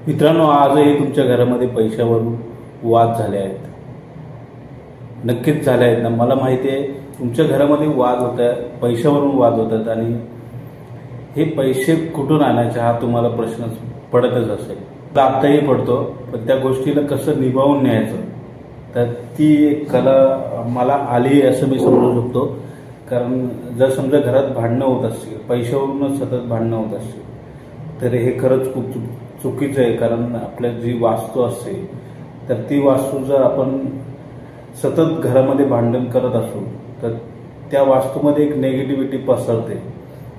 मित्रांनो, आजही तुमच्या घरामध्ये पैशावरून वाद झाले आहेत. नक्कीच झाले आहेत ना. मला माहिती आहे तुमच्या घरामध्ये वाद होत आहे, पैशावरून वाद होतात आणि हे पैसे कुठून आणायचे हा तुम्हाला प्रश्न पडतच असेल. आत्ताही पडतो, पण त्या गोष्टीला कसं निभावून न्यायचं तर ती एक कला मला आली असं मी समजू शकतो. कारण जर समजा घरात भांडणं होत असतील, पैशावरूनच सतत भांडणं होत असतील, तर हे खरंच खूप चुकीचं आहे. कारण आपल्या जी वास्तू असते तर ती वास्तू जर आपण सतत घरामध्ये भांडण करत असू तर त्या वास्तूमध्ये एक नेगेटिव्हिटी पसरते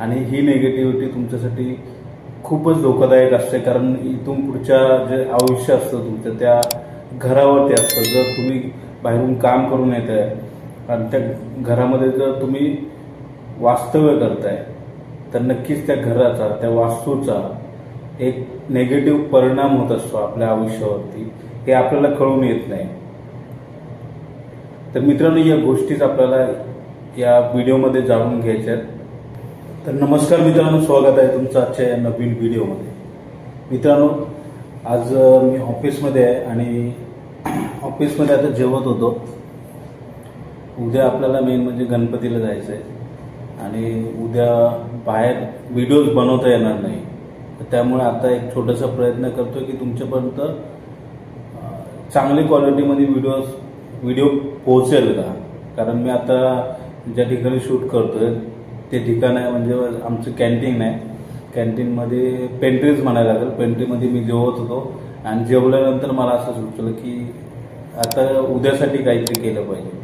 आणि ही नेगेटिव्हिटी तुमच्यासाठी खूपच धोकादायक असते. कारण इथून पुढच्या जे आयुष्य असतं तुमचं त्या घरावरती असतं. जर तुम्ही बाहेरून काम करून येत आहे आणि त्या घरामध्ये जर तुम्ही वास्तव्य करताय तर नक्कीच त्या घराचा, त्या वास्तूचा एक नेगेटिव्ह परिणाम होत असतो आपल्या आयुष्यावरती. हे आपल्याला कळून येत नाही. तर मित्रांनो, या गोष्टीच आपल्याला या व्हिडिओमध्ये जाणून घ्यायच्या आहेत. तर नमस्कार मित्रांनो, स्वागत आहे तुमचं आजच्या या नवीन व्हिडिओमध्ये. मित्रांनो, आज मी ऑफिसमध्ये आहे आणि ऑफिसमध्ये आता जेवत होतो. उद्या आपल्याला मेन म्हणजे गणपतीला जायचं आहे आणि उद्या बाहेर व्हिडिओज बनवता येणार नाही. त्यामुळे आता एक छोटासा प्रयत्न करतोय की तुमच्यापर्यंत चांगली क्वालिटीमध्ये व्हिडिओ पोहोचेल का. कारण मी आता ज्या ठिकाणी शूट करतोय ते ठिकाण आहे म्हणजे आमचं कॅन्टीन आहे. कॅन्टीनमध्ये पेंट्रीज म्हणायला लागेल. पेंट्रीमध्ये मी जेवत होतो आणि जेवल्यानंतर मला असं सुचलं की आता उद्यासाठी काहीतरी केलं पाहिजे.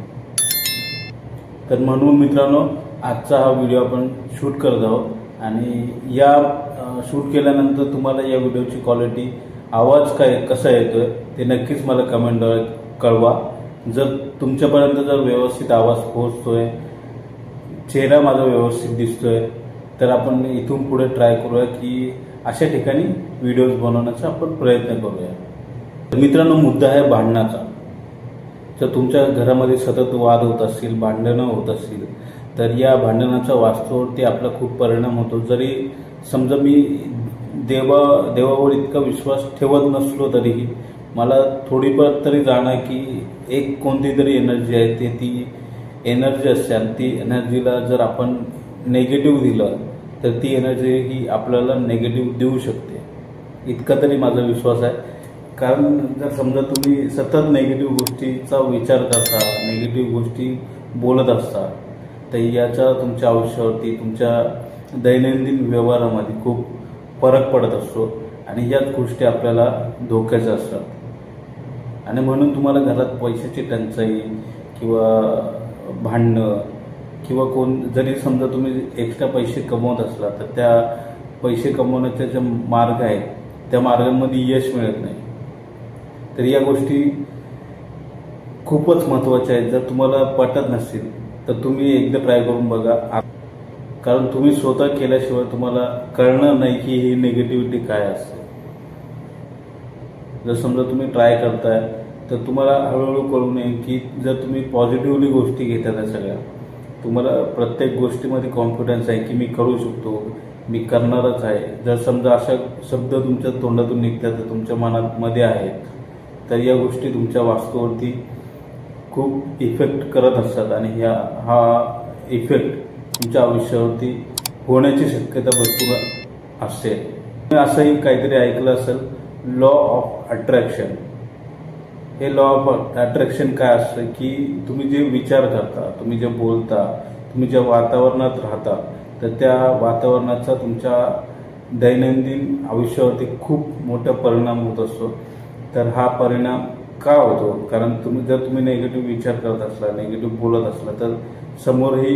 तर म्हणून मित्रांनो, आजचा हा व्हिडिओ आपण शूट करत आहोत आणि या शूट केल्यानंतर तुम्हाला या व्हिडिओची क्वालिटी, आवाज कसा येतोय ते नक्कीच मला कमेंटद्वारे कळवा. जर तुमच्यापर्यंत जर व्यवस्थित आवाज पोहोचतोय, चेहरा माझा व्यवस्थित दिसतोय, तर आपण इथून पुढे ट्राय करूया की अशा ठिकाणी व्हिडिओज बनवण्याचा आपण प्रयत्न करूया. तर मित्रांनो, मुद्दा आहे भांडणाचा. जर तुमच्या घरामध्ये सतत वाद होत असतील, भांडणं होत असतील, तर या भांडणाचा वास्तवावरती आपला खूप परिणाम होतो. जरी समजा मी देवावर इतका विश्वास ठेवत नसलो तरीही मला थोडीफार तरी जाणं की एक कोणती तरी एनर्जी आहे, ती एनर्जी असते आणि ती एनर्जीला जर आपण नेगेटिव्ह दिलं तर ती एनर्जी ही आपल्याला नेगेटिव्ह देऊ शकते. इतका तरी माझा विश्वास आहे. कारण जर समजा तुम्ही सतत नेगेटिव्ह गोष्टीचा विचार करता, नेगेटिव्ह गोष्टी बोलत असता, तर याचा तुमच्या आयुष्यावरती, तुमच्या दैनंदिन व्यवहारामध्ये खूप फरक पडत असतो आणि याच गोष्टी आपल्याला धोक्याच्या असतात. आणि म्हणून तुम्हाला घरात पैशाची टंचाई किंवा भांडणं किंवा जरी समजा तुम्ही एक्स्ट्रा पैसे कमवत असला तर त्या पैसे कमवण्याचे जे मार्ग आहेत त्या मार्गांमध्ये यश मिळत नाही. तर या गोष्टी खूपच महत्त्वाच्या आहेत. जर तुम्हाला पटत नसतील तर तुम्ही एकदा ट्राय करून बघा. कारण तुम्ही स्वतः केल्याशिवाय तुम्हाला कळणार नाही की ही निगेटिव्हिटी काय असते. जर समजा तुम्ही ट्राय करताय तर तुम्हाला हळूहळू कळून येईल की जर तुम्ही पॉझिटिव्हली गोष्टी घेता त्या सगळ्या, तुम्हाला प्रत्येक गोष्टीमध्ये कॉन्फिडन्स आहे की मी करू शकतो, मी करणारच आहे. जर समजा अशा शब्द तुमच्या तोंडातून निघतात तर तुमच्या मनामध्ये आहेत, तर या गोष्टी तुमच्या वास्तूवरती खूप इफेक्ट करत असतात आणि हा इफेक्ट तुमच्या आयुष्यावरती होण्याची शक्यता भरपूर असते. असंही काहीतरी ऐकलं असेल, लॉ ऑफ अट्रॅक्शन. हे लॉ ऑफ अट्रॅक्शन काय असतं की तुम्ही जे विचार करता, तुम्ही जे बोलता, तुम्ही ज्या वातावरणात राहता, तर त्या वातावरणाचा तुमच्या दैनंदिन आयुष्यावरती खूप मोठा परिणाम होत असतो. तर हा परिणाम का होतो? कारण जर तुम्ही नेगेटिव्ह विचार करत असला, नेगेटिव्ह बोलत असला, तर समोरही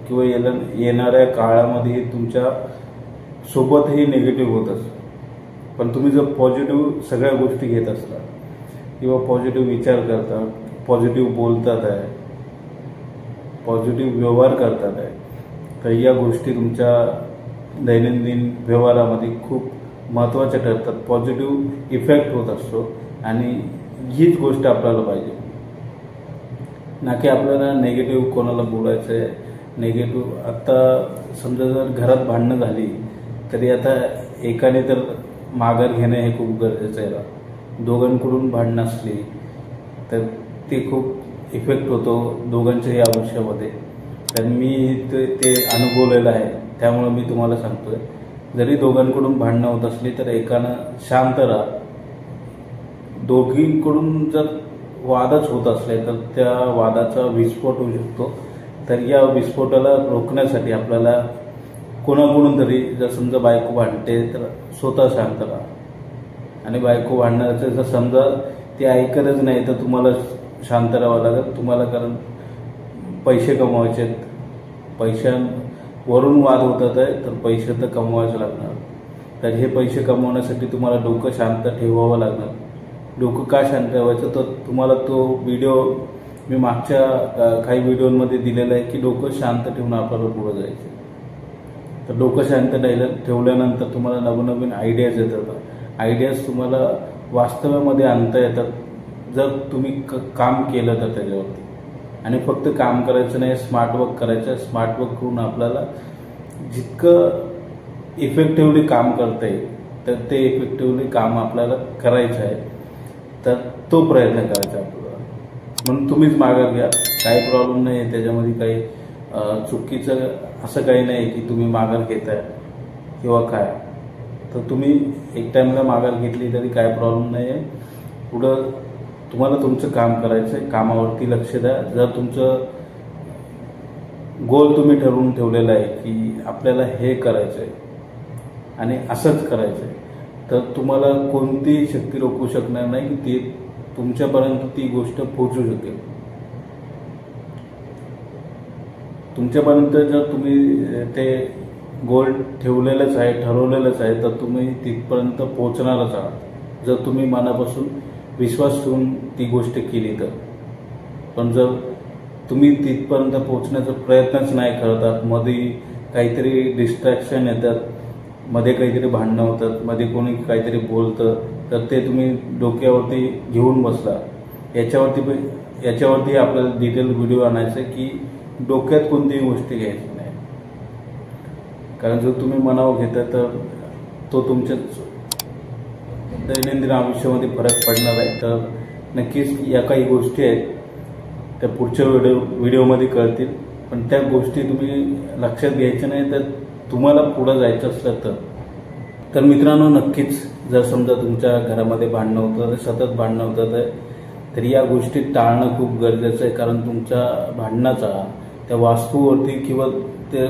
किंवा येणाऱ्या काळामध्ये तुमच्या सोबतही नेगेटिव्ह होत असतं. पण तुम्ही जर पॉझिटिव्ह सगळ्या गोष्टी घेत असला किंवा पॉझिटिव्ह विचार करता, पॉझिटिव्ह बोलतात आहे, पॉझिटिव्ह व्यवहार करतात आहे, तर या गोष्टी तुमच्या दैनंदिन व्यवहारामध्ये खूप महत्त्वाच्या ठरतात. पॉझिटिव्ह इफेक्ट होत असतो आणि हीच गोष्ट आपल्याला पाहिजे ना की आपल्याला नेगेटिव्ह कोणाला बोलायचं आहे. नेगेटिव्ह आता समजा जर घरात भांडणं झाली तरी आता एकाने तर माघार घेणे हे खूप गरजेचं आहे. दोघांकडून भांडणं असली तर ते खूप इफेक्ट होतो दोघांच्याही आयुष्यामध्ये. तर मी ते अनुभवलेलं आहे, त्यामुळे मी तुम्हाला सांगतोय. जरी दोघांकडून भांडणं होत असली तर एकानं शांत राहा. दोघींकडून जर वादच होत असले तर त्या वादाचा विस्फोट होऊ शकतो. तर या विस्फोटाला रोखण्यासाठी आपल्याला कोणाकडून तरी, जर समजा बायको भांडते तर स्वतः शांत राहा. आणि बायको भांडण्याचं जर समजा ती ऐकतच नाही तर तुम्हाला शांत राहावं लागेल तुम्हाला, कारण पैसे कमवायचे आहेत. पैशांवरून वाद होतात आहे तर पैसे तर कमवायचे लागणार. तर हे पैसे कमवण्यासाठी तुम्हाला डोकं शांत ठेवावं लागणार. डोकं का शांत ठेवायचं, तर तुम्हाला तो व्हिडिओ मी मागच्या काही व्हिडिओमध्ये दिलेला आहे की डोकं शांत ठेवून आपल्याला पुढे जायचं. तर डोकं शांत ठेवल्यानंतर तुम्हाला नवनवीन आयडियाज येतात. आयडियाज तुम्हाला वास्तवामध्ये आणता येतात जर तुम्ही काम केलं तर त्याच्यावरती. आणि फक्त काम करायचं नाही, स्मार्ट वर्क करायचं. स्मार्ट वर्क करून आपल्याला जितकं इफेक्टिव्हली काम करता येईल तर ते इफेक्टिव्हली काम आपल्याला करायचं आहे. तर तो प्रयत्न करायचा आपल्याला. म्हणून तुम्हीच माघार घ्या, काही प्रॉब्लेम नाही आहे त्याच्यामध्ये. काही चुकीचं असं काही नाही की तुम्ही माघार घेताय किंवा काय. तर तुम्ही एक टाईमला माघार घेतली तरी काय प्रॉब्लेम नाही आहे. पुढं तुम्हाला तुमचं काम करायचं आहे, कामावरती लक्ष द्या. जर तुमचं गोल तुम्ही ठरवून ठेवलेलं आहे की आपल्याला हे करायचं आहे आणि असंच करायचं आहे, तर तुम्हाला कोणतीही शक्ती रोखू शकणार नाही की ती तुमच्यापर्यंत ती गोष्ट पोहोचू शकेल. तुमच्यापर्यंत जर तुम्ही ते गोल ठेवलेलंच आहे, ठरवलेलंच आहे, तर तुम्ही तिथपर्यंत पोहोचणारच आहात जर तुम्ही मनापासून विश्वास ठेवून ती गोष्ट केली तर. पण जर तुम्ही तिथपर्यंत पोहोचण्याचा प्रयत्नच नाही करत आहात, मध्ये काहीतरी डिस्ट्रॅक्शन येतात, मध्ये काहीतरी भांडणं होतात, मध्ये कोणी काहीतरी बोलतं, तर ते तुम्ही डोक्यावरती घेऊन बसला. याच्यावरती आपल्याला डिटेल व्हिडिओ आणायचं की डोक्यात कोणतीही गोष्टी घ्यायची नाही. कारण जर तुम्ही मनावर घेता तर तो तुमच्या दैनंदिन आयुष्यामध्ये फरक पडणार आहे. तर नक्कीच या काही गोष्टी आहेत त्या पुढच्या व्हिडिओमध्ये कळतील. पण त्या गोष्टी तुम्ही लक्षात घ्यायच्या नाही तर तुम्हाला पुढं जायचं असलं तर मित्रांनो, नक्कीच जर समजा तुमच्या घरामध्ये भांडणं होतं, सतत भांडणं होतं, तर या गोष्टी टाळणं खूप गरजेचं आहे. कारण तुमच्या भांडणाचा त्या वास्तूवरती किंवा ते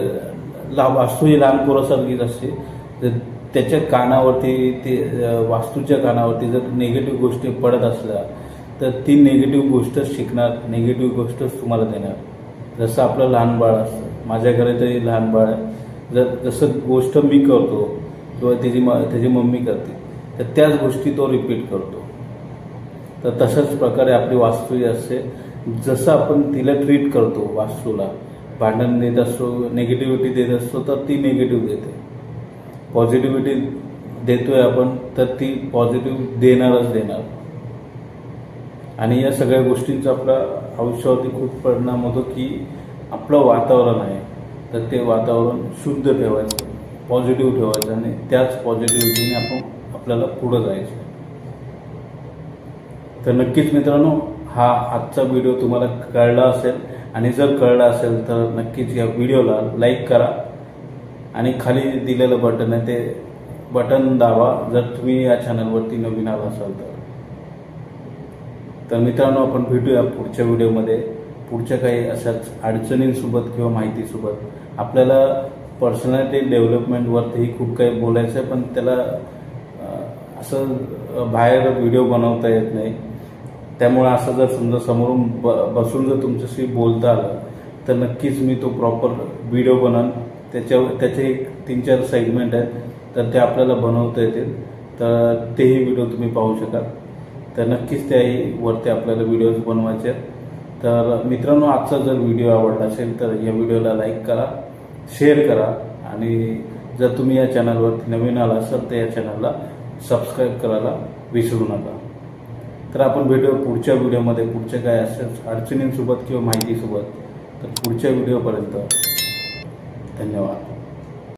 वास्तू ही लहान पोरासारखीच असते, तर त्याच्या कानावरती, ते वास्तूच्या कानावरती जर निगेटिव्ह गोष्टी पडत असल्या तर ती निगेटिव्ह गोष्टच शिकणार, निगेटिव्ह गोष्टच तुम्हाला देणार. जसं आपलं लहान बाळ असतं, माझ्या घरी तरी लहान बाळ आहे, जसं गोष्ट मी करतो किंवा त्याची मम्मी करते तर त्याच गोष्टी तो रिपीट करतो. तर तशाच प्रकारे आपली वास्तू ही असते. जसं आपण तिला ट्रीट करतो, वास्तूला भांडण देत असतो, निगेटिव्हिटी देत असतो तर ती निगेटिव्ह देते. पॉझिटिव्हिटी देतोय आपण तर ती पॉझिटिव्ह देणारच देणार. आणि या सगळ्या गोष्टींचा आपल्या आयुष्यावरती खूप परिणाम होतो की आपलं वातावरण आहे तर ते वातावरण शुद्ध ठेवायचं, पॉझिटिव्ह ठेवायचं आणि त्याच पॉझिटिव्हिटीने आपल्याला पुढं जायचं. तर नक्कीच मित्रांनो, हा आजचा व्हिडिओ तुम्हाला कळला असेल आणि जर कळला असेल तर नक्कीच या व्हिडिओला लाईक करा आणि खाली दिलेलं बटन आहे ते बटन दाबा जर तुम्ही या चॅनलवरती नवीन आला असाल तर मित्रांनो, आपण भेटूया पुढच्या व्हिडिओमध्ये पुढच्या काही अशाच अडचणींसोबत किंवा माहितीसोबत. आपल्याला पर्सनॅलिटी डेव्हलपमेंटवरतीही खूप काही बोलायचं आहे, पण त्याला असं बाहेर व्हिडिओ बनवता येत नाही. त्यामुळे असं जर समजा समोरून बसून जर तुमच्याशी बोलता आलं तर नक्कीच मी तो प्रॉपर व्हिडिओ बनवून त्याचे 3-4 सेगमेंट आहेत तर ते आपल्याला बनवता येतील. तर तेही व्हिडिओ तुम्ही पाहू शकाल. तर नक्कीच त्याही वरती आपल्याला व्हिडिओज बनवायचे आहेत. तर मित्रांनो, आजचा जर व्हिडिओ आवडला असेल तर या व्हिडिओला लाईक करा, शेअर करा आणि जर तुम्ही या चॅनलवरती नवीन आला असाल तर या चॅनलला सबस्क्राईब करायला विसरू नका. तर आपण भेटूया पुढच्या व्हिडिओमध्ये पुढच्या काय असेल अडचणींसोबत किंवा माहितीसोबत. तर पुढच्या व्हिडिओपर्यंत धन्यवाद.